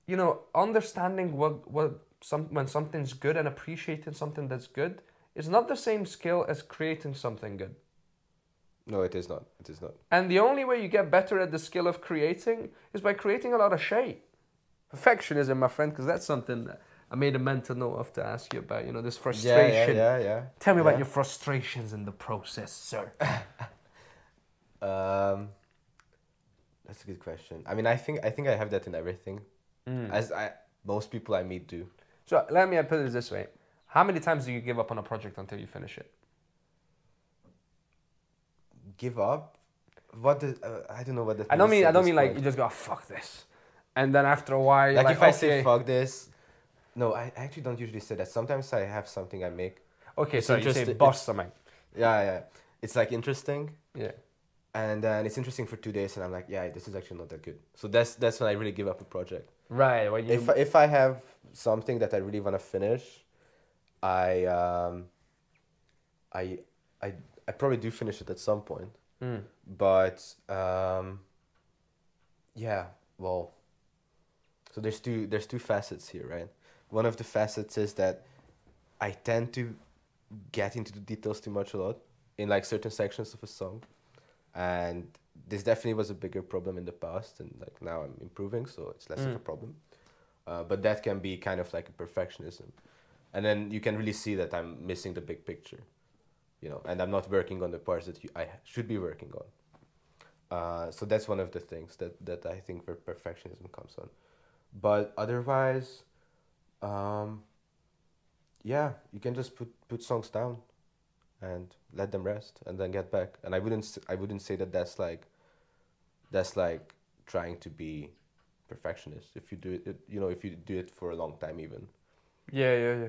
you know, understanding when something's good and appreciating something that's good is not the same skill as creating something good. No, it is not. It is not. And the only way you get better at the skill of creating is by creating a lot of shit. Perfectionism, my friend, because that's something that I made a mental note of to ask you about. You know, this frustration. Yeah. Tell me about Yeah. your frustrations in the process, sir. That's a good question. I mean, I think I have that in everything, as most people I meet do. So let me put it this way: how many times do you give up on a project until you finish it? Give up? What does I don't know what that I don't means mean at I don't this mean like point. you just go fuck this, and then after a while you're Like like if I okay, say fuck this, no, I actually don't usually say that. Sometimes I have something I make. okay, It's so you say interesting. boss something. Yeah. It's like interesting, Yeah. and then it's interesting for 2 days, and I'm like, yeah, this is actually not that good. So that's when I really give up a project. Right. When you If I have something that I really want to finish, I I I I probably do finish it at some point. But yeah, well, so there's two facets here, right? One of the facets is that I tend to get into the details too much a lot in like certain sections of a song, and this definitely was a bigger problem in the past, and like now I'm improving, so it's less of a problem. But that can be kind of like a perfectionism, and then you can really see that I'm missing the big picture, you know, and I'm not working on the parts that I should be working on. So that's one of the things that I think where perfectionism comes on. But otherwise, yeah, you can just put songs down and let them rest and then get back. And I wouldn't say that that's like trying to be perfectionist if you do it, you know, if you do it for a long time even. yeah.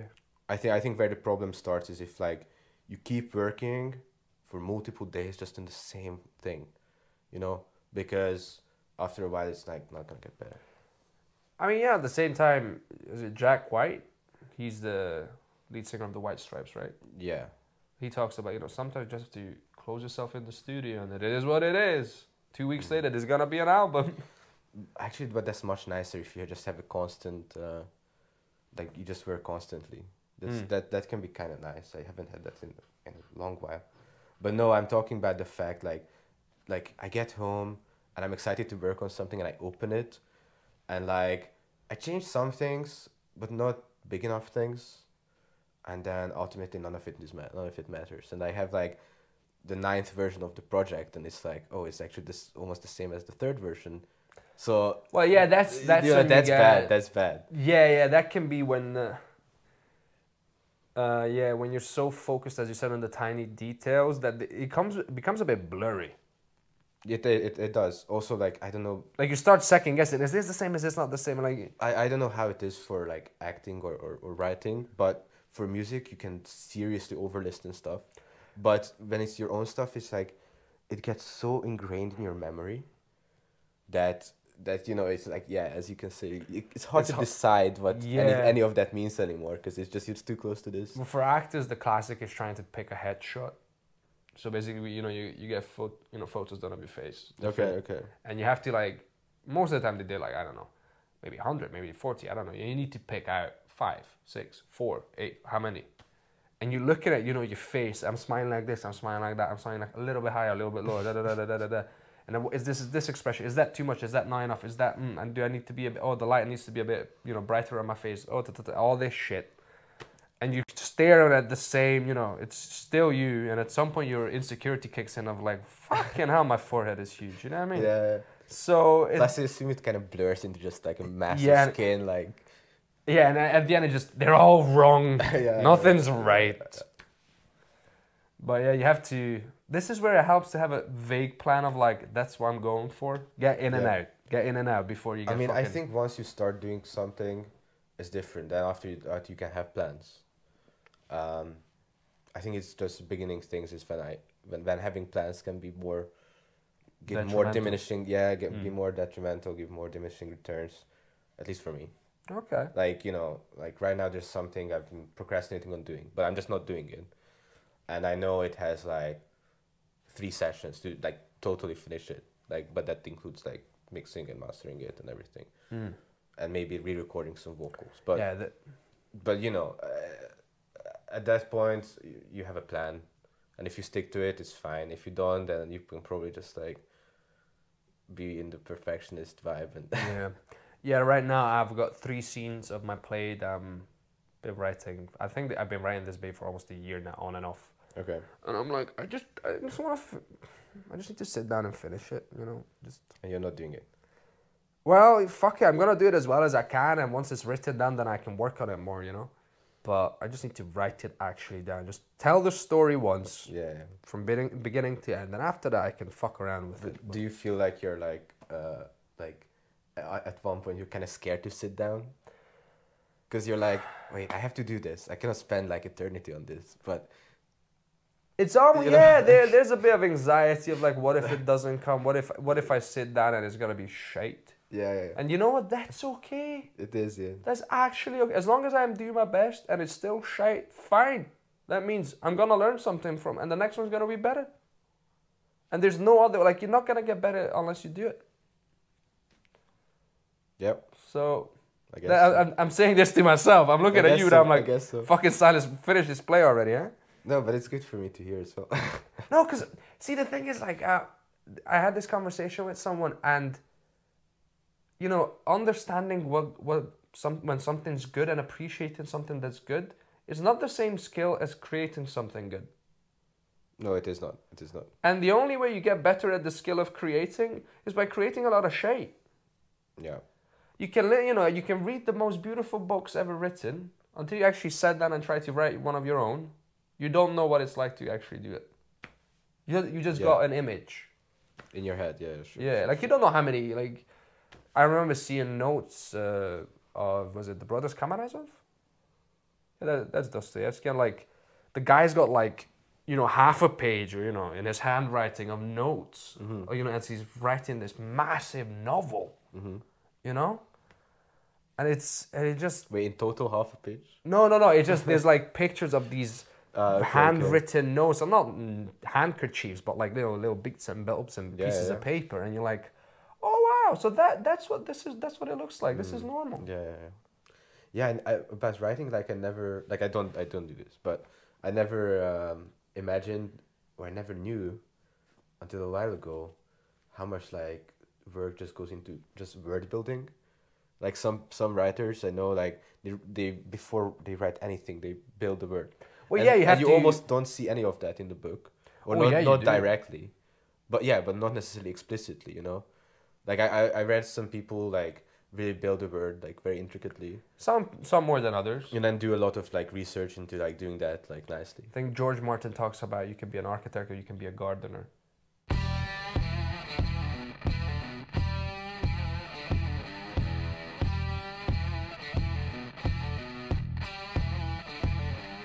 I think where the problem starts is if like you keep working for multiple days just in the same thing, you know, because after a while it's like not gonna get better. I mean, yeah. At the same time, is it Jack White? He's the lead singer of the White Stripes, right? Yeah. He talks about, you know, sometimes you just have to close yourself in the studio and it is what it is. 2 weeks later, there's gonna be an album. Actually, but that's much nicer if you just have a constant, like you just work constantly. That can be kind of nice. I haven't had that in a long while. But no, I'm talking about the fact like I get home and I'm excited to work on something and I open it and like I change some things but not big enough things, and then ultimately none of it matters, and I have like the ninth version of the project and it's like, oh, it's actually this almost the same as the third version. So Well, yeah, that's you know, when you that's get, bad. That's bad. Yeah, that can be when. Yeah, when you're so focused, as you said, on the tiny details that it becomes a bit blurry. It does. Also, like I don't know. Like you start second guessing. Is this the same? Is this not the same? Like I don't know how it is for like acting or writing, but for music you can seriously overlisten stuff. But when it's your own stuff, it's like it gets so ingrained in your memory that you know, it's like, yeah, as you can say, it's hard It's to ho- decide what Yeah. any of that means anymore because it's too close to this. Well, for actors, the classic is trying to pick a headshot. So basically, you know, you get photos done of your face. Okay. And you have to like, most of the time they did like, I don't know, maybe 100, maybe 40, I don't know. You need to pick out 5, 6, 4, 8, how many? And you're looking at, you know, your face. I'm smiling like this, I'm smiling like that, I'm smiling like a little bit higher, a little bit lower, da da da da da da da. And then is this expression? Is that too much? Is that not enough? Is that and do I need to be a bit? Oh, the light needs to be a bit, you know, brighter on my face. Oh, all this shit, and you stare at the same. You know, it's still you. And at some point, your insecurity kicks in of like, fucking hell, my forehead is huge. You know what I mean? Yeah. So Plus, I assume it kind of blurs into just like a massive Yeah. skin, like. yeah, and at the end, they're all wrong. Yeah, Nothing's yeah. right. But yeah, you have to. This is where it helps to have a vague plan of like, that's what I'm going for. Get in and Yeah. out. Get in and out before you get. I mean, I fucking- think once you start doing something, it's different. Then after you can have plans. I think it's just beginning things is when having plans can be more, give more Detrimental. diminishing, be more detrimental, give more diminishing returns, at least for me. Okay. Like, you know, like right now there's something I've been procrastinating on doing, but I'm just not doing it. And I know it has like 3 sessions to like totally finish it. Like, but that includes like mixing and mastering it and everything. and maybe re-recording some vocals. But Yeah, but you know, at that point you have a plan, and if you stick to it, it's fine. If you don't, then you can probably just like be in the perfectionist vibe and yeah, yeah. Right now, I've got 3 scenes of my play that been writing. I think that I've been writing this bit for almost a year now, on and off. okay. And I'm like, I just want to, I just need to sit down and finish it, you know. Just And you're not doing it. well, fuck it, I'm gonna do it as well as I can, and once it's written down, then I can work on it more, you know. But I just need to write it actually down. Just tell the story once, Yeah. from beginning to end, and after that, I can fuck around with it. But do you feel like you're like at one point you're kind of scared to sit down? Because you're like, wait, I have to do this. I cannot spend like eternity on this. But It's almost, you know? yeah. There's a bit of anxiety of like, what if it doesn't come? What if I sit down and it's gonna be shite? yeah. And you know what? That's okay. It is, yeah. That's actually okay. As long as I'm doing my best and it's still shite, fine. That means I'm gonna learn something from, and the next one's gonna be better. And there's no other, like, you're not gonna get better unless you do it. Yep. So I guess so. I'm saying this to myself. I'm looking I at guess you, and so, I'm like, I guess so. fucking Sylas, finish this play already, huh? No, but it's good for me to hear as well. No, because see, the thing is, like, I had this conversation with someone, and you know, understanding when something's good and appreciating something that's good is not the same skill as creating something good. No, it is not. It is not. And the only way you get better at the skill of creating is by creating a lot of shit. Yeah. You can, you can read the most beautiful books ever written until you actually sit down and try to write one of your own. You don't know what it's like to actually do it. You just got an image. In your head, yeah, sure. Yeah, like you don't know how many, like, I remember seeing notes of, was it the Brothers Karamazov? Yeah, that's Dostoevsky. And like, the guy's got like, you know, half a page, or, you know, in his handwriting of notes, or, you know, as he's writing this massive novel, you know? And it just... Wait, in total half a page? No. It just, there's like pictures of these handwritten notes. I'm not handkerchiefs, but like little bits and bits and pieces of paper. And you're like, oh wow, so that's what this is. That's what it looks like. This is normal. Yeah. And about writing, like I never, like I don't do this, but I never imagined, or I never knew until a while ago how much like work just goes into just word building. Like some writers I know, like they before they write anything, they build the word. Well, and, yeah, you have and to. You almost don't see any of that in the book, or not directly, but not necessarily explicitly. You know, like I read some people like really build a word like very intricately. Some more than others. And then do a lot of like research into like doing that like nicely. I think George Martin talks about you can be an architect or you can be a gardener.